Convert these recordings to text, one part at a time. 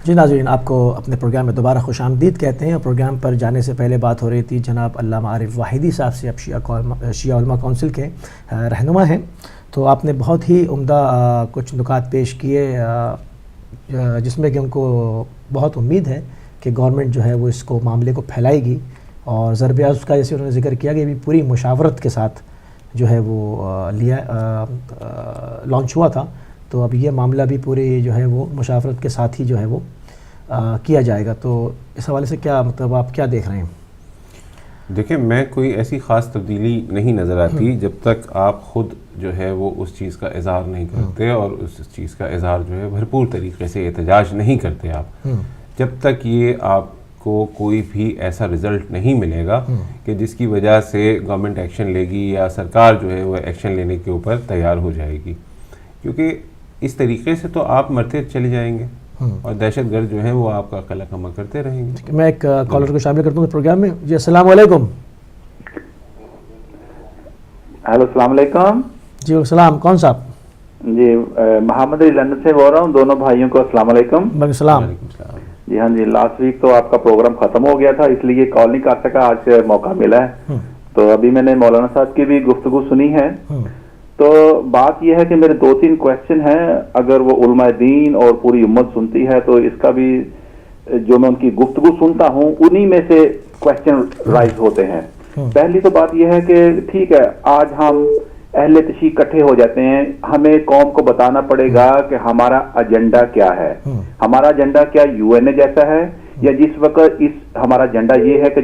جی ناظرین، آپ کو اپنے پروگرام میں دوبارہ خوش آمدید کہتے ہیں. اور پروگرام پر جانے سے پہلے بات ہو رہی تھی جناب علامہ عارف واحدی صاحب سے. اب شیعہ علماء کونسل کے رہنما ہیں، تو آپ نے بہت ہی عمدہ کچھ نکات پیش کیے جس میں کہ ان کو بہت امید ہے کہ گورنمنٹ جو ہے وہ اس کو معاملے کو پھیلائے گی. اور ضرب عضو کا جیسے انہوں نے ذکر کیا کہ بھی پوری مشاورت کے ساتھ جو ہے وہ لانچ ہوا تھا. تو اب یہ معاملہ بھی پوری جو ہے وہ مشاورت کے ساتھ ہی جو ہے وہ کیا جائے گا. تو اس حوالے سے کیا مطلب آپ کیا دیکھ رہے ہیں؟ دیکھیں، میں کوئی ایسی خاص تبدیلی نہیں نظر آتی جب تک آپ خود جو ہے وہ اس چیز کا اظہار نہیں کرتے اور اس چیز کا اظہار جو ہے بھرپور طریقے سے احتجاج نہیں کرتے. آپ جب تک یہ آپ کو کوئی بھی ایسا رزلٹ نہیں ملے گا کہ جس کی وجہ سے گورنمنٹ ایکشن لے گی یا سرکار جو ہے وہ ایکشن لینے کے اوپر تیار ہو جائے گی، کیونکہ اس طریقے سے تو آپ مرتے چلے جائیں گے اور دہشت گرد جو ہیں وہ آپ کا قلع کما کرتے رہیں گے. میں ایک کالر کو شامل کرتا ہوں پروگرام میں. جی السلام علیکم. ہیلو السلام علیکم. جی السلام، کون صاحب؟ جی محمد علی لندن سے بول رہا ہوں. دونوں بھائیوں کو السلام علیکم. وعلیکم السلام. جی ہاں جی، لاسٹ ویک تو آپ کا پروگرام ختم ہو گیا تھا اس لیے کال نہیں کر سکا. آج موقع ملا ہے تو ابھی میں نے مولانا صاحب کی بھی گفتگو سنی ہے. تو بات یہ ہے کہ میرے 2-3 کویشچن ہیں. اگر وہ علماء دین اور پوری امت سنتی ہے تو اس کا بھی جو میں ان کی گفتگو سنتا ہوں انہی میں سے کویشچن رائز ہوتے ہیں. پہلی تو بات یہ ہے کہ ٹھیک ہے، آج ہم اہل تشیع اکٹھے ہو جاتے ہیں، ہمیں قوم کو بتانا پڑے گا کہ ہمارا ایجنڈا کیا ہے. ہمارا ایجنڈا کیا UN جیسا ہے یا جس وقت ہمارا ایجنڈا یہ ہے کہ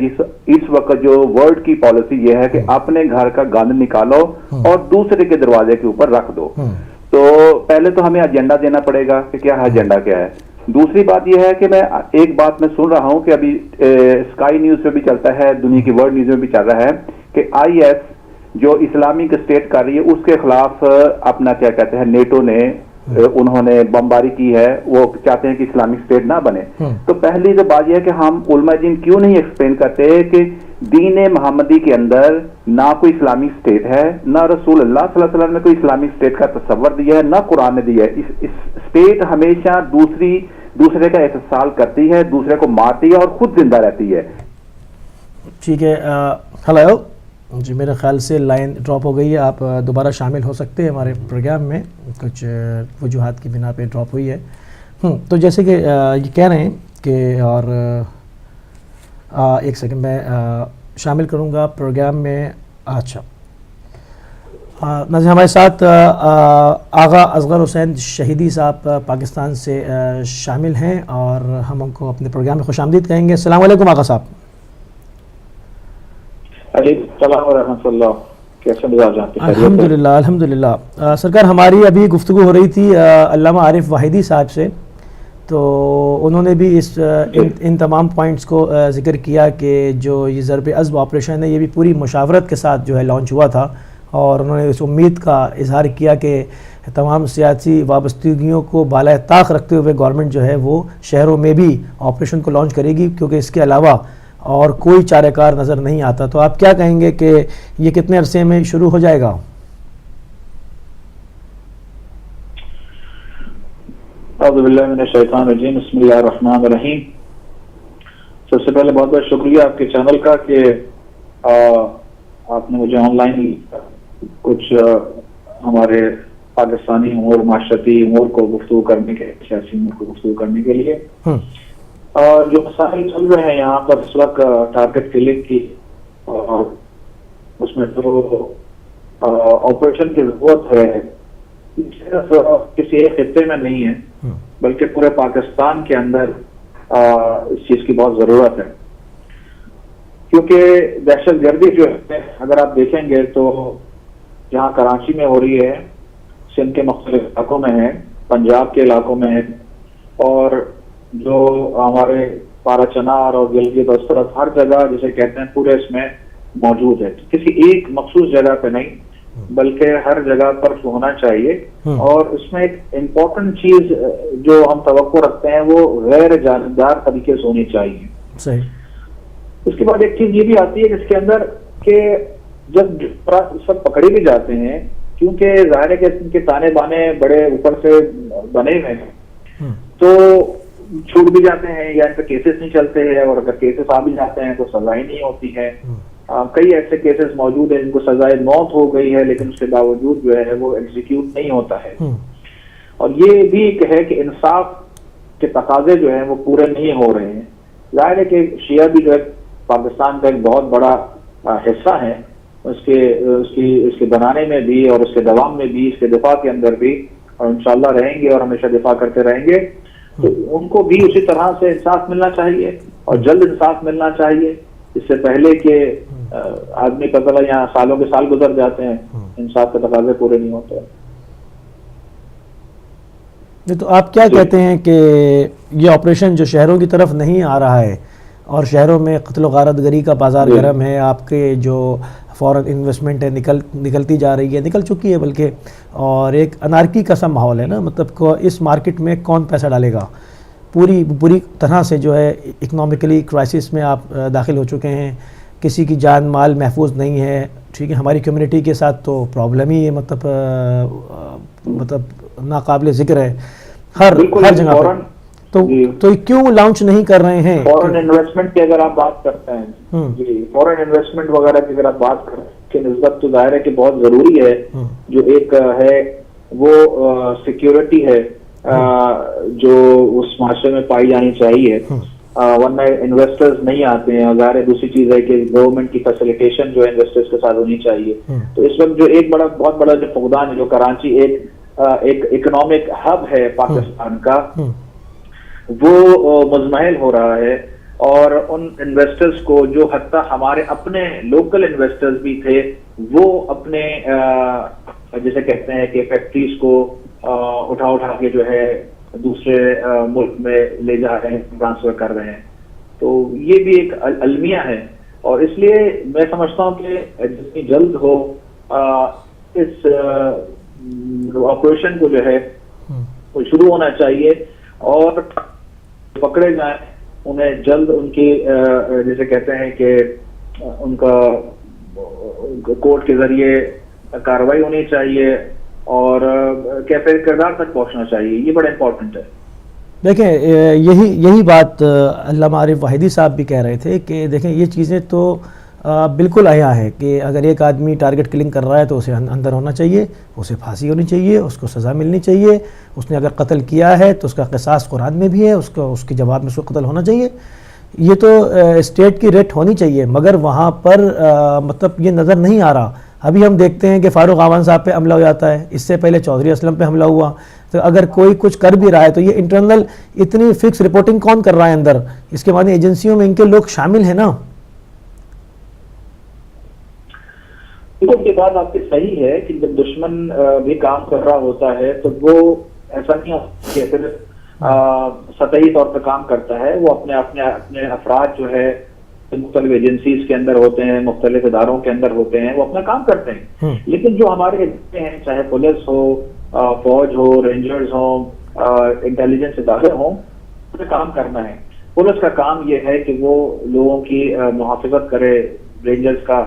اس وقت جو ورلڈ کی پالیسی یہ ہے کہ اپنے گھر کا گند نکالو اور دوسرے کے دروازے کے اوپر رکھ دو. تو پہلے تو ہمیں ایجنڈا دینا پڑے گا کہ کیا ایجنڈا کیا ہے. دوسری بات یہ ہے کہ میں ایک بات میں سن رہا ہوں کہ ابھی اسکائی نیوز پہ بھی چلتا ہے، دنیا کی ورلڈ نیوز میں بھی چل رہا ہے کہ IS جو اسلامک اسٹیٹ کر رہی ہے اس کے خلاف اپنا کیا کہتے ہیں نیٹو نے انہوں نے بمباری کی ہے. وہ چاہتے ہیں کہ اسلامک اسٹیٹ نہ بنے. تو پہلی تو بات یہ ہے کہ ہم علماء دین کیوں نہیں ایکسپلین کرتے کہ دین محمدی کے اندر نہ کوئی اسلامک اسٹیٹ ہے، نہ رسول اللہ صلی اللہ علیہ وسلم نے کوئی اسلامک اسٹیٹ کا تصور دیا ہے، نہ قرآن نے دیا ہے. اسٹیٹ ہمیشہ دوسرے کا اتصال کرتی ہے، دوسرے کو مارتی ہے اور خود زندہ رہتی ہے. ٹھیک ہے. ہلو جی، میرے خیال سے لائن ڈراپ ہو گئی ہے. آپ دوبارہ شامل ہو سکتے ہیں ہمارے پروگرام میں، کچھ وجوہات کی بنا پہ ڈراپ ہوئی ہے. تو جیسے کہ یہ کہہ رہے ہیں کہ اور ایک سیکنڈ میں شامل کروں گا پروگرام میں. اچھا ناظرین، ہمارے ساتھ آغا اصغر حسین شہیدی صاحب پاکستان سے شامل ہیں اور ہم ان کو اپنے پروگرام میں خوش آمدید کہیں گے. السلام علیکم آغا صاحب. علیکم السلام ورحمۃ اللہ. کیسے مزاج آپ کے؟ الحمدللہ الحمدللہ. سرکار، ہماری ابھی گفتگو ہو رہی تھی علامہ عارف واحدی صاحب سے، تو انہوں نے بھی ان تمام پوائنٹس کو ذکر کیا کہ جو یہ ضرب عضو آپریشن ہے یہ بھی پوری مشاورت کے ساتھ جو ہے لانچ ہوا تھا. اور انہوں نے اس امید کا اظہار کیا کہ تمام سیاسی وابستگیوں کو بالائے طاق رکھتے ہوئے گورنمنٹ جو ہے وہ شہروں میں بھی آپریشن کو لانچ کرے گی، کیونکہ اس کے علاوہ اور کوئی چارہ کار نظر نہیں آتا. تو آپ کیا کہیں گے کہ یہ کتنے عرصے میں شروع ہو جائے گا؟ اعوذ باللہ من الشیطان الرجیم، بسم اللہ الرحمن الرحیم. سب سے پہلے بہت بہت شکریہ آپ کے چینل کا کہ آپ نے مجھے آن لائن کچھ ہمارے پاکستانی امور، معاشرتی امور کو گفتگو کرنے کے، سیاسی امور کو گفتگو کرنے کے لیے. جو مسائل چل رہے ہیں یہاں پر اس وقت ٹارگٹ کلنگ کی، اور اس میں جو آپریشن کی ضرورت ہے صرف کسی ایک خطے میں نہیں ہے بلکہ پورے پاکستان کے اندر اس چیز کی بہت ضرورت ہے. کیونکہ دہشت گردی جو ہے اگر آپ دیکھیں گے تو جہاں کراچی میں ہو رہی ہے، سندھ کے مختلف علاقوں میں ہے، پنجاب کے علاقوں میں ہے، اور جو ہمارے پارا چنار اور گلگت بلتستان ہر جگہ جسے کہتے ہیں پورے اس میں موجود ہے. کسی ایک مخصوص جگہ پہ نہیں بلکہ ہر جگہ پر ہونا چاہیے. اور اس میں ایک امپورٹنٹ چیز جو ہم توقع رکھتے ہیں وہ غیر جانبدار طریقے سے ہونی چاہیے. صحیح. اس کے بعد ایک چیز یہ بھی آتی ہے جس کے اندر کہ جب سب پکڑے بھی جاتے ہیں، کیونکہ ظاہر ہے کہ ان کے تانے بانے بڑے اوپر سے بنے ہوئے ہیں، تو چھوٹ بھی جاتے ہیں یا ان پہ کیسز نہیں چلتے ہیں, اور اگر کیسز آ بھی جاتے ہیں تو سزا ہی نہیں ہوتی ہے. کئی ایسے کیسز موجود ہیں جن کو سزائے موت ہو گئی ہے لیکن اس کے باوجود جو ہے وہ ایگزیکیوٹ نہیں ہوتا ہے. اور یہ بھی ایک ہے کہ انصاف کے تقاضے جو ہیں وہ پورے نہیں ہو رہے ہیں. ظاہر ہے کہ شیعہ بھی جو ہے پاکستان کا ایک بہت بڑا حصہ ہے, اس کے بنانے میں بھی اور اس کے دوام میں بھی, اس کے دفاع کے اندر بھی, اور انشاءاللہ رہیں گے اور ہمیشہ دفاع کرتے رہیں گے. تو ان کو بھی اسی طرح سے انصاف ملنا چاہیے اور جلد انصاف ملنا چاہیے, اس سے پہلے کہ آدمی کا چلا یہاں سالوں کے سال گزر جاتے ہیں, انصاف کے تقاضے پورے نہیں ہوتے. تو آپ کیا کہتے ہیں کہ یہ آپریشن جو شہروں کی طرف نہیں آ رہا ہے اور شہروں میں قتل و غارت گری کا بازار گرم ہے, آپ کے جو فورن انویسٹمنٹ ہے نکلتی جا رہی ہے, نکل چکی ہے بلکہ, اور ایک انارکی کا سا ماحول ہے نا, مطلب اس مارکیٹ میں کون پیسہ ڈالے گا, پوری طرح سے جو ہے اکنامکلی کرائسس میں آپ داخل ہو چکے ہیں, کسی کی جان مال محفوظ نہیں ہے. ٹھیک ہے, ہماری کمیونٹی کے ساتھ تو پرابلم ہی ہے, مطلب ناقابل ذکر ہے ہر جگہ پر. تو کیوں لانچ نہیں کر رہے ہیں؟ فورن انویسٹمنٹ کی اگر آپ بات کرتے ہیں, جی فورن انویسٹمنٹ وغیرہ کی اگر آپ بات کریں کہ نسبت تو ظاہر ہے کہ بہت ضروری ہے. جو ایک ہے وہ سیکیورٹی ہے جو اس معاشرے میں پائی جانی چاہیے, ورنہ انویسٹرز نہیں آتے ہیں. اور ظاہر ہے دوسری چیز ہے کہ گورنمنٹ کی فیسیلیٹیشن جو ہے انویسٹرز کے ساتھ ہونی چاہیے. تو اس وقت جو ایک بہت بڑا جو فقدان ہے, جو کراچی ایک اکنامک ہب ہے پاکستان کا, وہ مزمحل ہو رہا ہے. اور ان انویسٹرز کو جو حتیٰ ہمارے اپنے لوکل انویسٹرز بھی تھے, وہ اپنے جیسے کہتے ہیں کہ فیکٹریز کو اٹھا کے جو ہے دوسرے ملک میں لے جا رہے ہیں, ٹرانسفر کر رہے ہیں. تو یہ بھی ایک المیہ ہے, اور اس لیے میں سمجھتا ہوں کہ جتنی جلد ہو اس آپریشن کو جو ہے وہ شروع ہونا چاہیے, اور پکڑے جائیں انہیں جلد, ان کی جیسے کہتے ہیں کہ ان کا کورٹ کے ذریعے کارروائی ہونی چاہیے اور کیفے کردار تک پہنچنا چاہیے. یہ بڑا امپورٹنٹ ہے. دیکھیں یہی بات علامہ عارف واحدی صاحب بھی کہہ رہے تھے کہ دیکھیں یہ چیزیں تو بالکل عیاں ہے کہ اگر ایک آدمی ٹارگٹ کلنگ کر رہا ہے تو اسے اندر ہونا چاہیے, اسے پھانسی ہونی چاہیے, اس کو سزا ملنی چاہیے. اس نے اگر قتل کیا ہے تو اس کا قصاص قرآن میں بھی ہے, اس کے جواب میں اس کو قتل ہونا چاہیے. یہ تو اسٹیٹ کی ریٹ ہونی چاہیے, مگر وہاں پر مطلب یہ نظر نہیں آ رہا. ابھی ہم دیکھتے ہیں کہ فاروق اعوان صاحب پہ حملہ ہو جاتا ہے, اس سے پہلے چودھری اسلم پہ حملہ ہوا. تو اگر کوئی کچھ کر بھی رہا ہے تو یہ انٹرنل اتنی فکس رپورٹنگ کون کر رہا ہے اندر؟ اس کے معنی ایجنسیوں میں ان کے لوگ شامل ہیں نا. یہ بات آپ کی صحیح ہے کہ جب دشمن بھی کام کر رہا ہوتا ہے تو وہ ایسا نہیں کہ صرف سطحی طور پہ کام کرتا ہے, وہ اپنے افراد جو ہے مختلف ایجنسیز کے اندر ہوتے ہیں, مختلف اداروں کے اندر ہوتے ہیں, وہ اپنا کام کرتے ہیں. لیکن جو ہمارے ادارے ہیں, چاہے پولیس ہو, فوج ہو, رینجرز ہوں, انٹیلیجنس ادارے ہوں, انہیں کام کرنا ہے. پولیس کا کام یہ ہے کہ وہ لوگوں کی محافظت کرے, رینجرز کا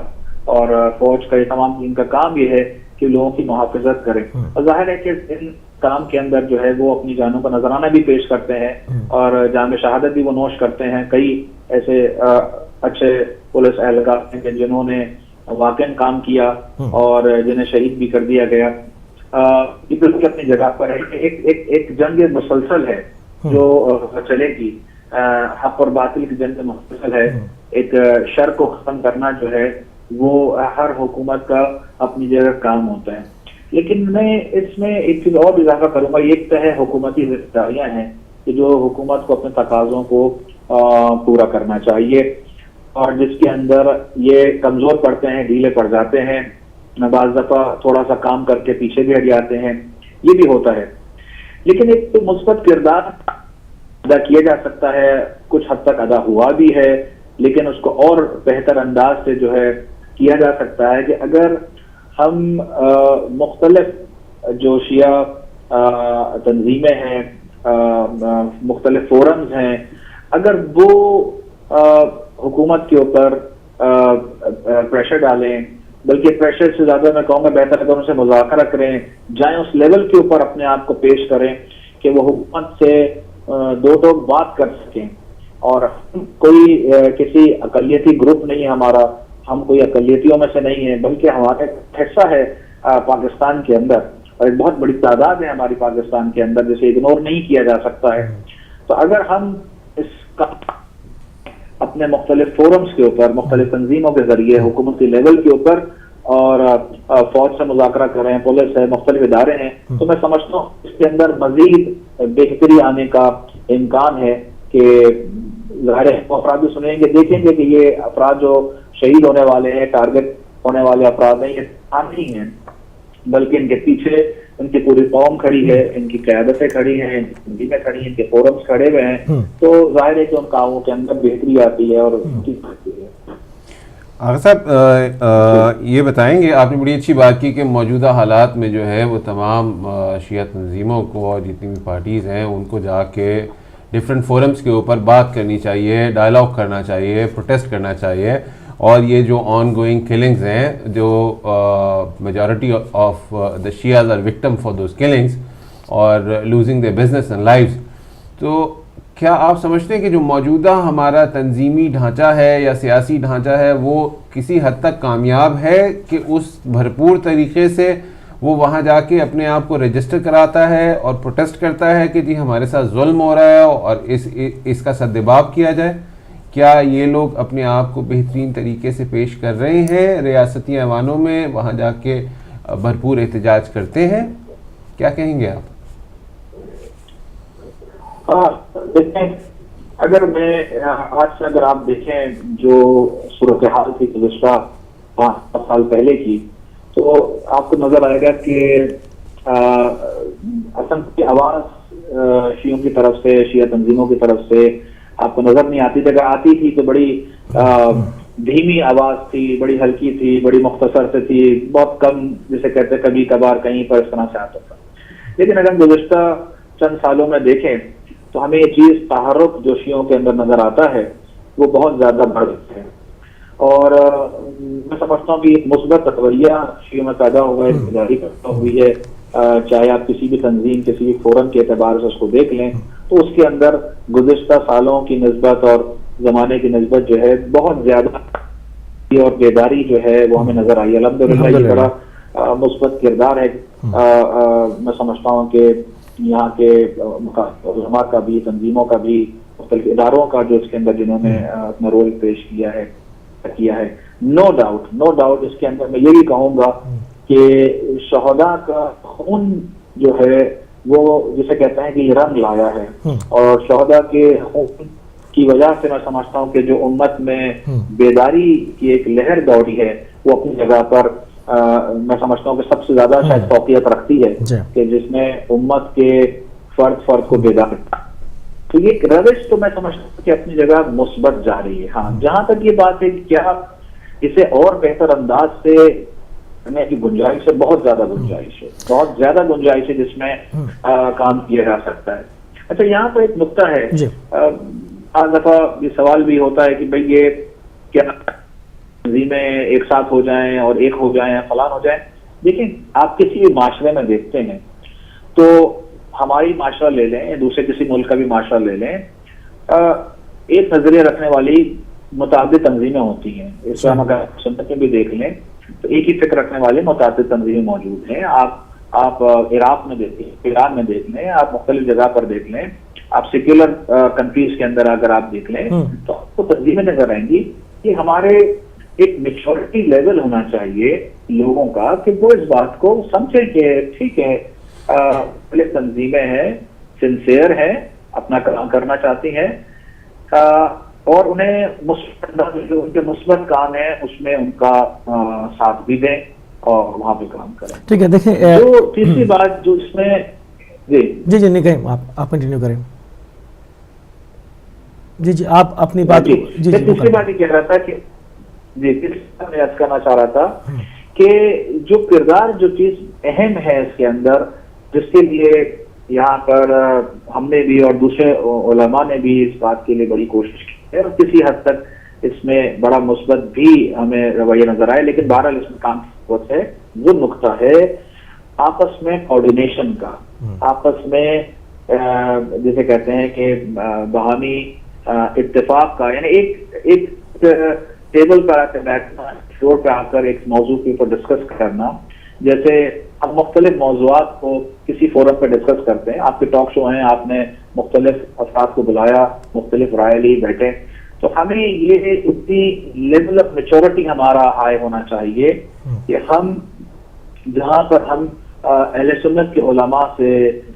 اور فوج کا, یہ تمام ان کا کام یہ ہے کہ لوگوں کی محافظت کرے. اور ظاہر ہے کہ ان کام کے اندر جو ہے وہ اپنی جانوں کا نذرانہ بھی پیش کرتے ہیں اور جام شہادت بھی وہ نوش کرتے ہیں. کئی ایسے اچھے پولیس اہلکار ہیں جنہوں نے واقعاً کام کیا اور جنہیں شہید بھی کر دیا گیا. یہ بالکل اپنی جگہ پر ہے. ایک جنگ مسلسل ہے جو چلے گی, حق اور باطل کی جنگ مسلسل ہے. ایک شر کو ختم کرنا جو ہے وہ ہر حکومت کا اپنی جگہ کام ہوتا ہے. لیکن میں اس میں ایک چیز اور اضافہ کروں گا. ایک تو ہے حکومتی ذمہ داریاں ہیں کہ جو حکومت کو اپنے تقاضوں کو پورا کرنا چاہیے, اور جس کے اندر یہ کمزور پڑتے ہیں, ڈھیلے پڑ جاتے ہیں, بعض دفعہ تھوڑا سا کام کر کے پیچھے بھی ہٹ جاتے ہیں, یہ بھی ہوتا ہے. لیکن ایک تو مثبت کردار ادا کیا جا سکتا ہے, کچھ حد تک ادا ہوا بھی ہے, لیکن اس کو اور بہتر انداز سے جو ہے کیا جا سکتا ہے کہ اگر ہم مختلف جو شیعہ تنظیمیں ہیں, مختلف فورمز ہیں, اگر وہ حکومت کے اوپر پریشر ڈالیں, بلکہ پریشر سے زیادہ میں کہوں گا بہتر اگر ان سے مذاکرہ کریں, جائیں اس لیول کے اوپر اپنے آپ کو پیش کریں کہ وہ حکومت سے دو ٹوک بات کر سکیں. اور کوئی کسی اقلیتی گروپ نہیں ہے ہمارا, ہم کوئی اقلیتیوں میں سے نہیں ہیں, بلکہ ہمارا حصہ ہے پاکستان کے اندر, اور ایک بہت بڑی تعداد ہے ہماری پاکستان کے اندر جسے اگنور نہیں کیا جا سکتا ہے. تو اگر ہم اس کا اپنے مختلف فورمز کے اوپر, مختلف تنظیموں کے ذریعے, حکومتی لیول کے اوپر, اور فوج سے مذاکرہ کریں, پولیس ہے, مختلف ادارے ہیں, تو میں سمجھتا ہوں اس کے اندر مزید بہتری آنے کا امکان ہے کہ ظاہر افراد بھی سنیں گے, دیکھیں گے کہ یہ افراد جو شہید ہونے والے ہیں, ٹارگٹ ہونے والے افراد ہیں, یہ عام نہیں ہیں, بلکہ ان کے پیچھے ان کی پوری قوم کھڑی ہے, ان کی قیادتیں کھڑی ہیں, ان کی تنظیمیں کھڑی ہیں, ان کے فورمز کھڑے ہوئے ہیں. تو ظاہر ہے کہ ان کاموں کے اندر بہتری آتی ہے اور آغا صاحب یہ بتائیں گے, آپ نے بڑی اچھی بات کی کہ موجودہ حالات میں جو ہے وہ تمام شیعہ تنظیموں کو اور جتنی بھی پارٹیز ہیں ان کو جا کے ڈفرینٹ فورمز کے اوپر بات کرنی چاہیے, ڈائلاگ کرنا چاہیے, پروٹیسٹ کرنا چاہیے. اور یہ جو آن گوئنگ کلنگز ہیں, جو majority of the Shias are victim for those killings or losing their business and lives, تو کیا آپ سمجھتے ہیں کہ جو موجودہ ہمارا تنظیمی ڈھانچہ ہے یا سیاسی ڈھانچہ ہے وہ کسی حد تک کامیاب ہے کہ اس بھرپور طریقے سے وہ وہاں جا کے اپنے آپ کو رجسٹر کراتا ہے اور پروٹیسٹ کرتا ہے کہ جی ہمارے ساتھ ظلم ہو رہا ہے اور اس کا سدباب کیا جائے؟ کیا یہ لوگ اپنے آپ کو بہترین طریقے سے پیش کر رہے ہیں ریاستی ایوانوں میں, وہاں جا کے بھرپور احتجاج کرتے ہیں؟ کیا کہیں گے آپ؟ دیکھیں, اگر میں آج سے اگر آپ دیکھیں جو صورتحال تھی گزشتہ 5 سال پہلے کی, تو آپ کو نظر آئے گا کہ اصل کی آواز شیعوں کی طرف سے, شیعہ تنظیموں کی طرف سے آپ کو نظر نہیں آتی. جگہ آتی تھی تو بڑی دھیمی آواز تھی, بڑی ہلکی تھی, بڑی مختصر سے تھی, بہت کم, جسے کہتے کبھی کبھار کہیں پر اس طرح سے آتا تھا. لیکن اگر گزشتہ چند سالوں میں دیکھیں تو ہمیں یہ چیز تحرک جو شیعوں کے اندر نظر آتا ہے وہ بہت زیادہ بڑھ گئی ہے. اور میں سمجھتا ہوں کہ ایک مثبت رویہ شیعوں میں پیدا ہوا ہے, جاری پیدا ہوئی ہے. چاہے آپ کسی بھی تنظیم, کسی بھی فورم کے اعتبار سے اس کو دیکھ لیں تو اس کے اندر گزشتہ سالوں کی نسبت اور زمانے کی نسبت جو ہے بہت زیادہ اور بیداری جو ہے وہ ہمیں نظر آئی. الحمدللہ یہ بڑا مثبت کردار ہے. میں سمجھتا ہوں کہ یہاں کے علماء کا بھی, تنظیموں کا بھی, مختلف اداروں کا جو اس کے اندر جنہوں نے اپنا رول پیش کیا ہے. نو ڈاؤٹ اس کے اندر میں یہ بھی کہوں گا کہ شہداء کا خون جو ہے وہ جسے کہتے ہیں کہ یہ رنگ لایا ہے, اور شہداء کے خون کی وجہ سے میں سمجھتا ہوں کہ جو امت میں بیداری کی ایک لہر دوڑی ہے وہ اپنی جگہ پر میں سمجھتا ہوں کہ سب سے زیادہ شاید فوقیت رکھتی ہے کہ جس میں امت کے فرد کو بیدار. تو یہ روش تو میں سمجھتا ہوں کہ اپنی جگہ مثبت جا رہی ہے. ہاں, جہاں تک یہ بات ہے کہ کیا اسے اور بہتر انداز سے کرنے کی گنجائش ہے, بہت زیادہ گنجائش ہے جس میں کام کیا جا سکتا ہے. اچھا, یہاں پر ایک نقطہ ہے, بعض دفعہ یہ سوال بھی ہوتا ہے کہ بھئی یہ کیا تنظیمیں ایک ساتھ ہو جائیں اور ایک ہو جائیں, فلان ہو جائیں. دیکھیں, آپ کسی بھی معاشرے میں دیکھتے ہیں تو ہماری معاشرہ لے لیں, دوسرے کسی ملک کا بھی معاشرہ لے لیں, ایک نظریہ رکھنے والی متعدد تنظیمیں ہوتی ہیں. اس طرح اگر سنت میں بھی دیکھ لیں تو ایک ہی فکر رکھنے والے متعدد تنظیمیں موجود ہیں. آپ عراق میں دیکھ لیں, ایران میں دیکھ لیں, آپ مختلف جگہ پر دیکھ لیں, آپ سیکولر کنٹریز کے اندر اگر آپ دیکھ لیں تو آپ کو تنظیمیں نظر آئیں گی. کہ ہمارے ایک میچورٹی لیول ہونا چاہیے لوگوں کا کہ وہ اس بات کو سمجھیں کہ ٹھیک ہے, تنظیمیں ہیں, سنسیئر ہیں, اپنا کام کرنا چاہتی ہیں, اور انہیں جو ان کے مثبت کام ہے اس میں ان کا ساتھ بھی دیں اور وہاں پہ کام کریں. ٹھیک ہے. دیکھیں, جو تیسری بات جو اس میں جی نہیں کہیں, آپ کنٹینیو کریں. جی آپ اپنی بات. تیسری بات یہ کہہ رہا تھا کہ میں یاد کرنا چاہ رہا تھا کہ جو کردار, جو چیز اہم ہے اس کے اندر, جس کے لیے یہاں پر ہم نے بھی اور دوسرے علماء نے بھی اس بات کے لیے بڑی کوشش کی ہے اور کسی حد تک اس میں بڑا مثبت بھی ہمیں رویہ نظر آئے, لیکن بہرحال اس میں کام کی ضرورت ہے. وہ نقطہ ہے آپس میں کوآرڈینیشن کا, آپس میں جسے کہتے ہیں کہ باہمی اتفاق کا، یعنی ایک ٹیبل پر آ کر بیٹھنا، فلور پہ آ کر ایک موضوع کے اوپر ڈسکس کرنا. جیسے ہم مختلف موضوعات کو کسی فورم پہ ڈسکس کرتے ہیں، آپ کے ٹاک شو ہیں، آپ نے مختلف افراد کو بلایا، مختلف رائے لی، بیٹھے، تو ہمیں یہ اتنی لیول آف میچورٹی ہمارا ہائی ہونا چاہیے کہ ہم جہاں پر ہم اہل سنت کے علماء سے،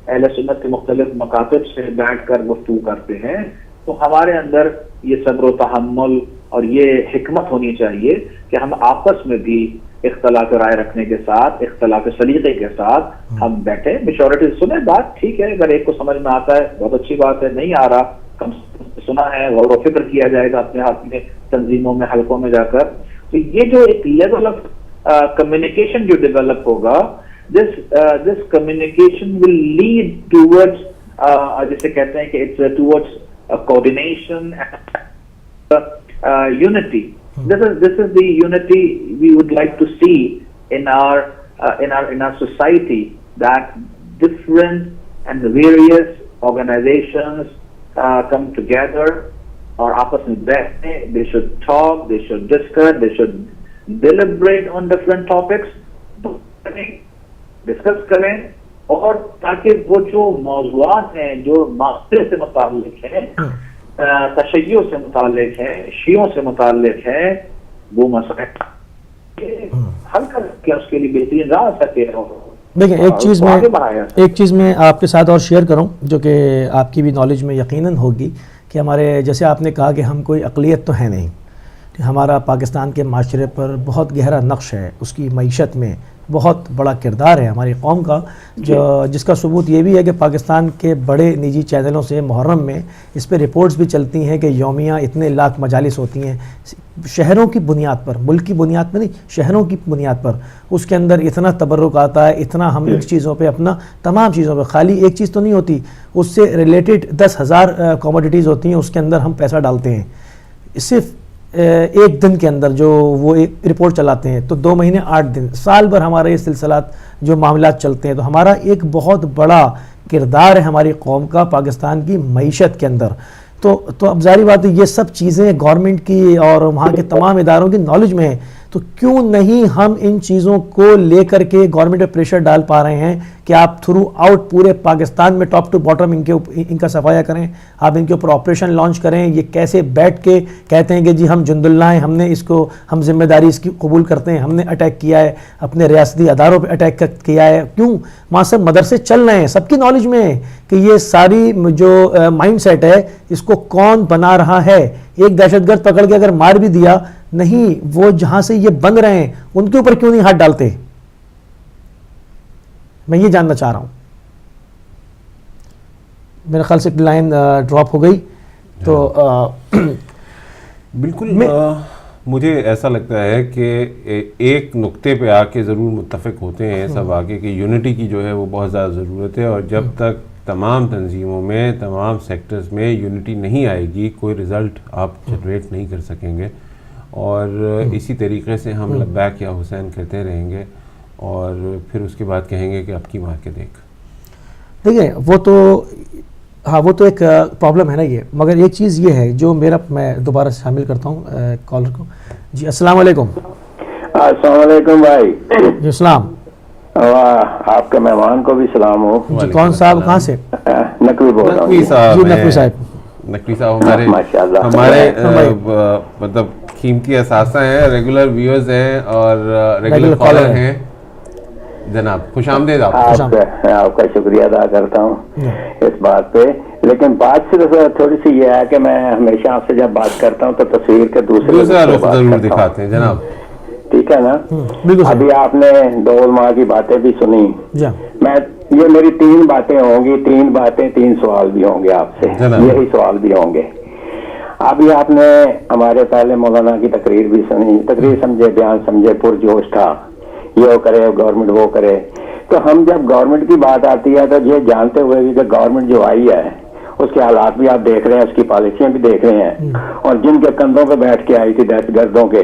اہل سنت کے مختلف مکاتب سے بیٹھ کر گفتگو کرتے ہیں، تو ہمارے اندر یہ صبر و تحمل اور یہ حکمت ہونی چاہیے کہ ہم آپس میں بھی اختلاف رائے رکھنے کے ساتھ، اختلاف سلیقے کے ساتھ ہم بیٹھے، میچورٹی سنیں بات، ٹھیک ہے، اگر ایک کو سمجھ میں آتا ہے بہت اچھی بات ہے، نہیں آ رہا کم سنا ہے، غور و فکر کیا جائے گا اپنے ہاتھ میں تنظیموں میں، حلقوں میں جا کر. تو یہ جو ایک لیول آف کمیونیکیشن جو ڈیولپ ہوگا، this communication will lead towards جسے کہتے ہیں کہ it's towards coordination and unity. This is the unity we would like to see in our society, that different and various organizations come together اور آپس میں بیٹھیں. They should talk, they should discuss, they should deliberate on different topics, discuss کریں، اور تاکہ وہ جو موضوعات ہیں جو معاشرے سے متعلق ہیں، تشیع سے متعلق ہیں، شیعوں سے متعلق ہیں، وہ مسائل حل کر کے اس کے لیے بہترین راہ سکے. دیکھیں ایک چیز میں آپ کے ساتھ اور شیئر کروں جو کہ آپ کی بھی نالج میں یقیناً ہوگی، کہ ہمارے جیسے آپ نے کہا کہ ہم کوئی اقلیت تو ہے نہیں، ہمارا پاکستان کے معاشرے پر بہت گہرا نقش ہے، اس کی معیشت میں بہت بڑا کردار ہے ہماری قوم کا، جس کا ثبوت یہ بھی ہے کہ پاکستان کے بڑے نجی چینلوں سے محرم میں اس پہ رپورٹس بھی چلتی ہیں کہ یومیہ اتنے لاکھ مجالس ہوتی ہیں شہروں کی بنیاد پر، ملک کی بنیاد پر نہیں، شہروں کی بنیاد پر. اس کے اندر اتنا تبرک آتا ہے، اتنا ہم ان چیزوں پہ اپنا تمام چیزوں پہ، خالی ایک چیز تو نہیں ہوتی، اس سے ریلیٹڈ 10,000 کموڈیٹیز ہوتی ہیں، اس کے اندر ہم پیسہ ڈالتے ہیں. صرف ایک دن کے اندر جو وہ ایک رپورٹ چلاتے ہیں تو 2 مہینے 8 دن سال بھر ہمارے یہ سلسلات جو معاملات چلتے ہیں. تو ہمارا ایک بہت بڑا کردار ہے ہماری قوم کا پاکستان کی معیشت کے اندر. تو اب ظاہری بات ہے یہ سب چیزیں گورنمنٹ کی اور وہاں کے تمام اداروں کی نالج میں ہیں، تو کیوں نہیں ہم ان چیزوں کو لے کر کے گورنمنٹ پہ پریشر ڈال پا رہے ہیں کہ آپ تھرو آؤٹ پورے پاکستان میں ٹاپ ٹو باٹم ان کا صفایا کریں، آپ ان کے اوپر آپریشن لانچ کریں. یہ کیسے بیٹھ کے کہتے ہیں کہ جی ہم جند اللہ ہیں، ہم نے اس کو، ہم ذمہ داری اس کی قبول کرتے ہیں، ہم نے اٹیک کیا ہے اپنے ریاستی اداروں پہ اٹیک کیا ہے. کیوں؟ وہاں سب مدرسے چل رہے ہیں، سب کی نالج میں ہے کہ یہ ساری جو مائنڈ سیٹ ہے اس کو کون بنا رہا ہے. ایک دہشت گرد پکڑ کے اگر مار بھی دیا، نہیں، وہ جہاں سے یہ بن رہے ہیں ان کے اوپر کیوں نہیں ہاتھ ڈالتے؟ میں یہ جاننا چاہ رہا ہوں. میرے خیال سے لائن ڈراپ ہو گئی. تو بالکل مجھے ایسا لگتا ہے کہ ایک نقطے پہ آ کے ضرور متفق ہوتے ہیں سب آگے کہ یونٹی کی جو ہے وہ بہت زیادہ ضرورت ہے، اور جب تک تمام تنظیموں میں، تمام سیکٹرز میں یونٹی نہیں آئے گی، کوئی رزلٹ آپ جنریٹ نہیں کر سکیں گے. اور اسی طریقے سے ہم لبیک یا حسین کہتے رہیں گے اور پھر اس کے بعد کہیں گے کہ اب کی مار کے دیکھیں وہ تو ہاں وہ تو ایک پرابلم ہے نا یہ. مگر ایک چیز یہ ہے جو میں دوبارہ شامل کرتا ہوں کالر کو. جی السلام علیکم. السلام علیکم بھائی. جی السلام. آپ کے مہمان کو بھی سلام ہو. جی کون صاحب کہاں سے؟ نقوی بول رہا ہوں. جی نقوی صاحب. نقوی صاحب ہمارے مطلب قیمتی اثاثہ ہیں، ریگولر ویورز ہیں اور ریگولر کالر ہیں. جناب خوش آمدید. آپ کا شکریہ ادا کرتا ہوں اس بات پہ. لیکن بات صرف تھوڑی سی یہ ہے کہ میں ہمیشہ آپ سے جب بات کرتا ہوں تو تصویر کے دوسرے رخ ضرور دکھاتے ہیں جناب. ٹھیک ہے نا. ابھی آپ نے 2 علماء کی باتیں بھی سنی. میں یہ میری 3 باتیں ہوں گی، 3 باتیں 3 سوال بھی ہوں گے آپ سے، یہی سوال بھی ہوں گے. ابھی آپ نے ہمارے پہلے مولانا کی تقریر بھی سنی، تقریر سمجھے، بیان سمجھے، پرجوش تھا، یہ کرے گورنمنٹ وہ کرے. تو ہم جب گورنمنٹ کی بات آتی ہے تو یہ جانتے ہوئے بھی کہ گورنمنٹ جو آئی ہے اس کے حالات بھی آپ دیکھ رہے ہیں، اس کی پالیسیاں بھی دیکھ رہے ہیں، اور جن کے کندھوں پہ بیٹھ کے آئی تھی دہشت گردوں کے،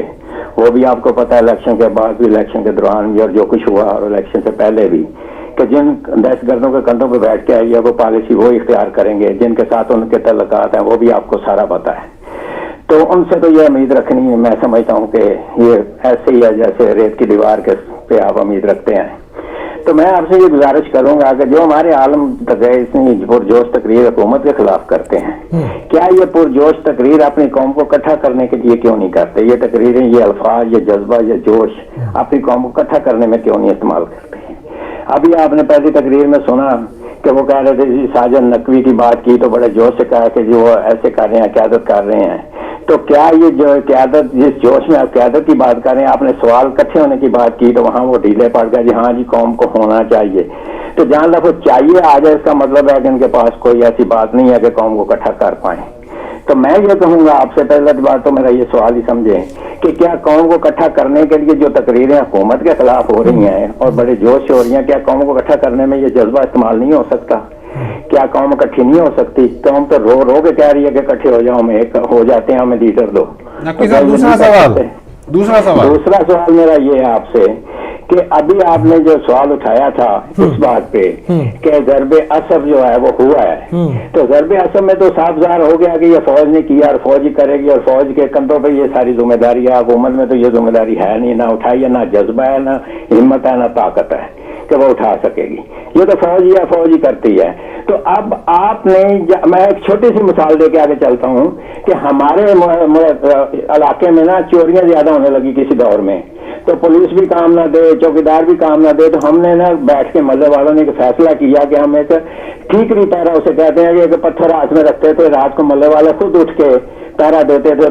وہ بھی آپ کو پتا ہے الیکشن کے بعد بھی، الیکشن کے دوران بھی، اور جو کچھ ہوا اور الیکشن سے پہلے بھی. کہ جن دہشت گردوں کے کندھوں پہ بیٹھ کے آئی ہے وہ پالیسی وہ اختیار کریں گے، جن کے ساتھ ان کے تعلقات ہیں وہ بھی آپ کو سارا پتا ہے. تو ان سے تو یہ امید رکھنی ہے، میں سمجھتا ہوں کہ یہ ایسے ہی ہے جیسے ریت کی دیوار کے پہ آپ امید رکھتے ہیں. تو میں آپ سے یہ گزارش کروں گا کہ جو ہمارے عالم اتنی پرجوش تقریر حکومت کے خلاف کرتے ہیں، کیا یہ پرجوش تقریر اپنی قوم کو اکٹھا کرنے کے لیے کیوں نہیں کرتے؟ یہ تقریریں، یہ الفاظ، یہ جذبہ، یہ جوش اپنی قوم کو اکٹھا کرنے میں کیوں نہیں استعمال کرتے ہیں؟ ابھی آپ نے پہلی تقریر میں سنا کہ وہ کہہ رہے تھے جی ساجد نقوی کی بات کی تو بڑے جوش سے کہا کہ جی وہ ایسے کر رہے ہیں، قیادت کر رہے ہیں. تو کیا یہ جو قیادت، جس جوش میں آپ قیادت کی بات کر رہے ہیں، آپ نے سوال اکٹھے ہونے کی بات کی تو وہاں وہ ڈھیلے پڑ گیا جی ہاں جی قوم کو ہونا چاہیے. تو جہاں لفظ چاہیے آ جائے اس کا مطلب ہے کہ ان کے پاس کوئی ایسی بات نہیں ہے کہ قوم کو اکٹھا کر پائیں. تو میں یہ کہوں گا آپ سے، پہلی بات تو میرا یہ سوال ہی سمجھیں کہ کیا قوم کو اکٹھا کرنے کے لیے جو تقریریں حکومت کے خلاف ہو رہی ہیں اور بڑے جوش سے ہو رہی ہیں، کیا قوم کو اکٹھا کرنے میں یہ جذبہ استعمال نہیں ہو سکتا؟ کیا قوم اکٹھی نہیں ہو سکتی؟ قوم تو رو رو کے کہہ رہی ہے کہ اکٹھے ہو جاؤ، ہمیں ہو جاتے ہیں، ہمیں لیڈر دو. دوسرا سوال میرا یہ ہے آپ سے کہ ابھی آپ نے جو سوال اٹھایا تھا اس بات پہ کہ ضرب عصب جو ہے وہ ہوا ہے، تو ضرب عصب میں تو صاف ظاہر ہو گیا کہ یہ فوج نے کیا اور فوج ہی کرے گی اور فوج کے کندھوں پہ یہ ساری ذمہ داری ہے. حکومت میں تو یہ ذمہ داری ہے نہیں، نہ اٹھائی ہے، نہ جذبہ ہے، نہ ہمت ہے، نہ طاقت ہے کہ وہ اٹھا سکے گی. یہ تو فوج ہی ہے، فوج ہی کرتی ہے. تو اب آپ نے، میں ایک چھوٹی سی مثال دے کے آگے چلتا ہوں کہ ہمارے علاقے میں نا چوریاں زیادہ ہونے لگی کسی دور میں، تو پولیس بھی کام نہ دے، چوکیدار بھی کام نہ دے، تو ہم نے نا بیٹھ کے محلے والوں نے ایک فیصلہ کیا کہ ہم ایک ٹھیکری پہرا اسے کہتے ہیں کہ پتھر ہاتھ میں رکھتے تھے، رات کو محلے والے خود اٹھ کے پہرا دیتے تھے،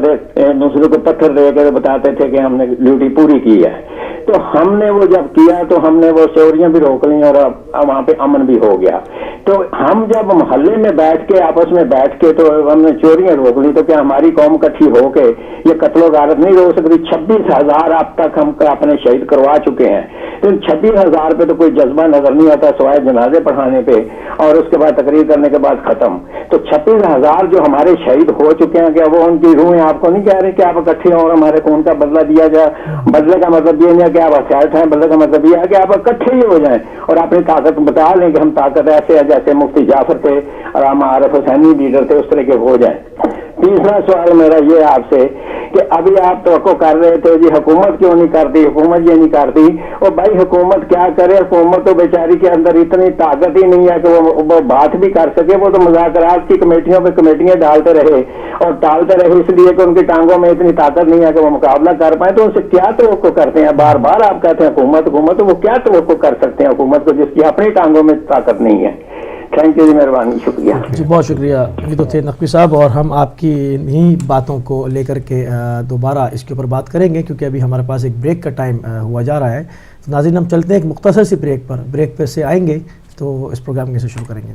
دوسرے کو پتھر دے کے بتاتے تھے کہ ہم نے ڈیوٹی پوری کی ہے. تو ہم نے وہ جب کیا تو ہم نے وہ چوریاں بھی روک لی اور وہاں پہ امن بھی ہو گیا. تو ہم جب محلے میں بیٹھ کے آپس میں بیٹھ کے تو ہم نے چوریاں روک لی، تو کیا ہماری قوم اکٹھی ہو کے یہ قتل و غارت نہیں روک سکتی؟ 26,000 اب تک ہم اپنے شہید کروا چکے ہیں. تو 26,000 پہ تو کوئی جذبہ نظر نہیں آتا سوائے جنازے پڑھانے پہ اور اس کے بعد تقریر کرنے کے بعد ختم. تو 26,000 جو ہمارے شہید ہو چکے ہیں، کیا وہ ان کی روحیں آپ کو نہیں کہہ رہے کہ آپ اکٹھے ہوں اور ہمارے خون کا بدلہ دیا جائے؟ بدلے کا مطلب یہ نہیں ہے کہ آپ ہتھیار ہیں، بدلے کا مطلب یہ ہے کہ آپ اکٹھے ہی ہو جائیں اور اپنی طاقت بتا لیں کہ ہم طاقت ایسے ہے جیسے مفتی جعفر تھے اور علامہ عارف حسینی لیڈر تھے، اس طرح کے ہو جائیں. تیسرا سوال میرا یہ آپ سے کہ ابھی آپ توقع کر رہے تھے جی حکومت کیوں نہیں کرتی، حکومت یہ نہیں کرتی. اور بھائی حکومت کیا کرے؟ حکومت تو بیچاری کے اندر اتنی طاقت ہی نہیں ہے کہ وہ بات بھی کر سکے. وہ تو مذاکرات کی کمیٹیوں پہ کمیٹیاں ڈالتے رہے اور ٹالتے رہے اس لیے کہ ان کی ٹانگوں میں اتنی طاقت نہیں ہے کہ وہ مقابلہ کر پائیں. تو ان سے کیا توقع کرتے ہیں؟ بار بار آپ کہتے ہیں حکومت حکومت، تو وہ کیا توقع کر سکتے ہیں حکومت کو جس کی اپنی ٹانگوں میں طاقت نہیں ہے؟ تھینک یو جی، مہربانی، شکریہ جی، بہت شکریہ. یہ تو تھے نقوی صاحب اور ہم آپ کی انہی باتوں کو لے کر کے دوبارہ اس کے اوپر بات کریں گے کیونکہ ابھی ہمارے پاس ایک بریک کا ٹائم ہوا جا رہا ہے. تو ناظرین ہم چلتے ہیں ایک مختصر سی بریک پر، بریک پہ سے آئیں گے تو اس پروگرام کے سے شروع کریں گے.